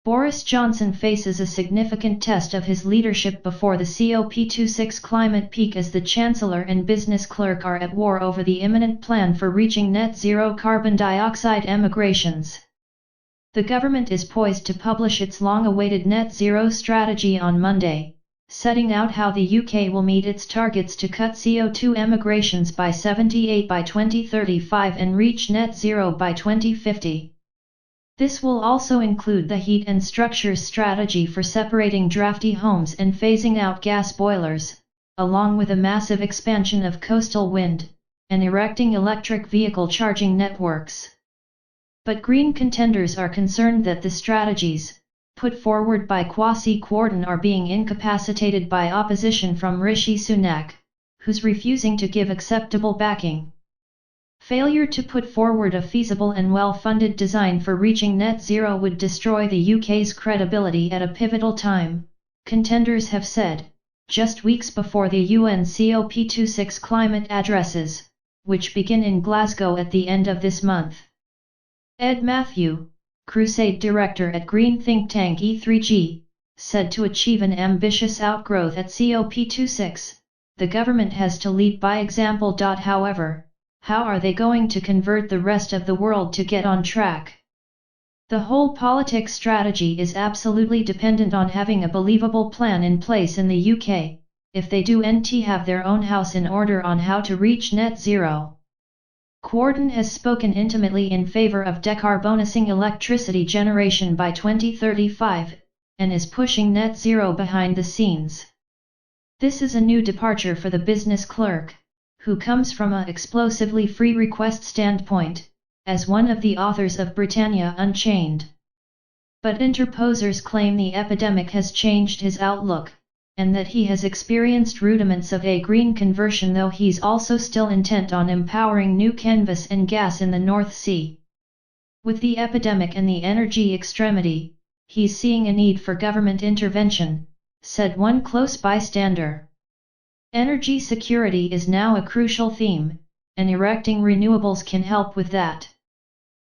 Boris Johnson faces a significant test of his leadership before the COP26 climate peak as the Chancellor and business clerk are at war over the imminent plan for reaching net zero carbon dioxide emigrations. The government is poised to publish its long-awaited net zero strategy on Monday, setting out how the UK will meet its targets to cut CO2 emigrations by 78% by 2035 and reach net zero by 2050. This will also include the heat and structures strategy for separating drafty homes and phasing out gas boilers, along with a massive expansion of coastal wind, and erecting electric vehicle charging networks. But Green contenders are concerned that the strategies, put forward by Kwasi Kwarteng, are being incapacitated by opposition from Rishi Sunak, who's refusing to give acceptable backing. Failure to put forward a feasible and well-funded design for reaching net zero would destroy the UK's credibility at a pivotal time, contenders have said, just weeks before the UN COP26 climate addresses, which begin in Glasgow at the end of this month. Ed Matthew, Crusade director at green think tank E3G, said to achieve an ambitious outgrowth at COP26, the government has to lead by example. However, how are they going to convert the rest of the world to get on track? The whole politics strategy is absolutely dependent on having a believable plan in place in the UK, if they do have their own house in order on how to reach net zero. Kwarteng has spoken intimately in favor of decarbonising electricity generation by 2035, and is pushing net zero behind the scenes. This is a new departure for the business clerk, who comes from an explosively free request standpoint, as one of the authors of Britannia Unchained. But interposers claim the epidemic has changed his outlook, and that he has experienced rudiments of a green conversion, though he's also still intent on empowering new canvas and gas in the North Sea. With the epidemic and the energy extremity, he's seeing a need for government intervention, said one close bystander. Energy security is now a crucial theme, and erecting renewables can help with that.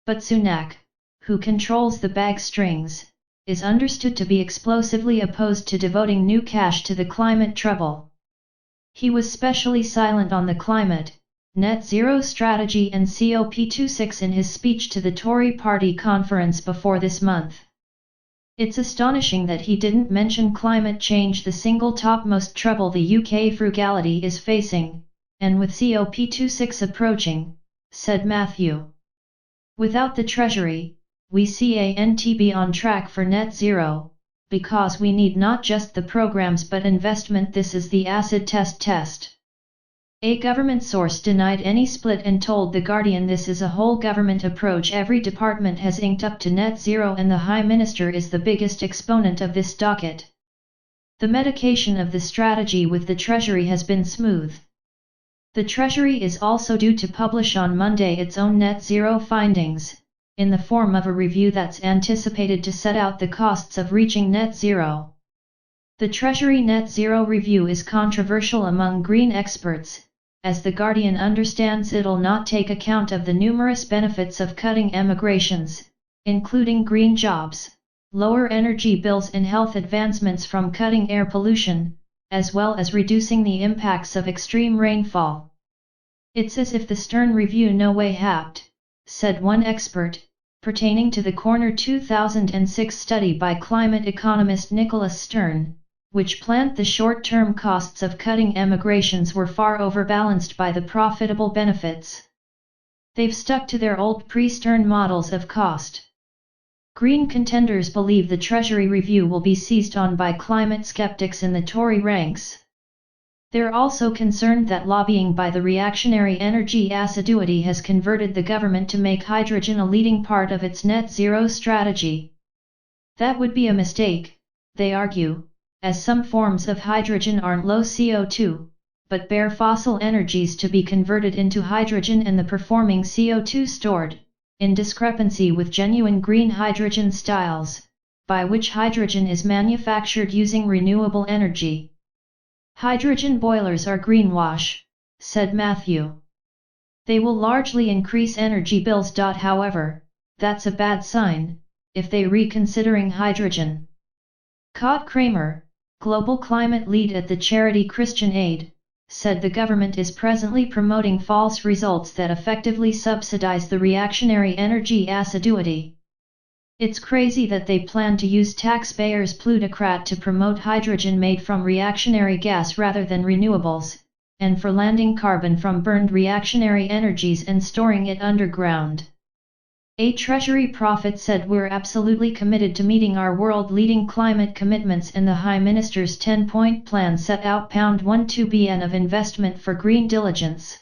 But Sunak, who controls the bag strings, is understood to be explosively opposed to devoting new cash to the climate trouble. He was specially silent on the climate, net zero strategy and COP26 in his speech to the Tory party conference before this month. It's astonishing that he didn't mention climate change, the single topmost trouble the UK frugality is facing, and with COP26 approaching, said Matthew. Without the Treasury, we can't be on track for net zero, because we need not just the programs but investment. This is the acid test. A government source denied any split and told The Guardian this is a whole government approach. Every department has inked up to net zero and the High Minister is the biggest exponent of this docket. The medication of the strategy with the Treasury has been smooth. The Treasury is also due to publish on Monday its own net zero findings, in the form of a review that's anticipated to set out the costs of reaching net zero. The Treasury net zero review is controversial among green experts, as The Guardian understands it'll not take account of the numerous benefits of cutting emigrations, including green jobs, lower energy bills and health advancements from cutting air pollution, as well as reducing the impacts of extreme rainfall. It's as if the Stern review no way happed, said one expert, pertaining to the Corner 2006 study by climate economist Nicholas Stern, which planned the short-term costs of cutting emigrations were far overbalanced by the profitable benefits. They've stuck to their old pre-Stern models of cost. Green contenders believe the Treasury review will be seized on by climate skeptics in the Tory ranks. They're also concerned that lobbying by the reactionary energy assiduity has converted the government to make hydrogen a leading part of its net zero strategy. That would be a mistake, they argue, as some forms of hydrogen aren't low CO2, but bare fossil energies to be converted into hydrogen and the performing CO2 stored, in discrepancy with genuine green hydrogen styles, by which hydrogen is manufactured using renewable energy. Hydrogen boilers are greenwash, said Matthew. They will largely increase energy bills. However, that's a bad sign, if they reconsidering hydrogen. Cod Kramer, global climate lead at the charity Christian Aid, said the government is presently promoting false results that effectively subsidize the reactionary energy assiduity. It's crazy that they plan to use taxpayers' plutocrat to promote hydrogen made from reactionary gas rather than renewables, and for landing carbon from burned reactionary energies and storing it underground. A Treasury prophet said we're absolutely committed to meeting our world-leading climate commitments, and the High Minister's 10-point plan set out £12 billion of investment for green diligence.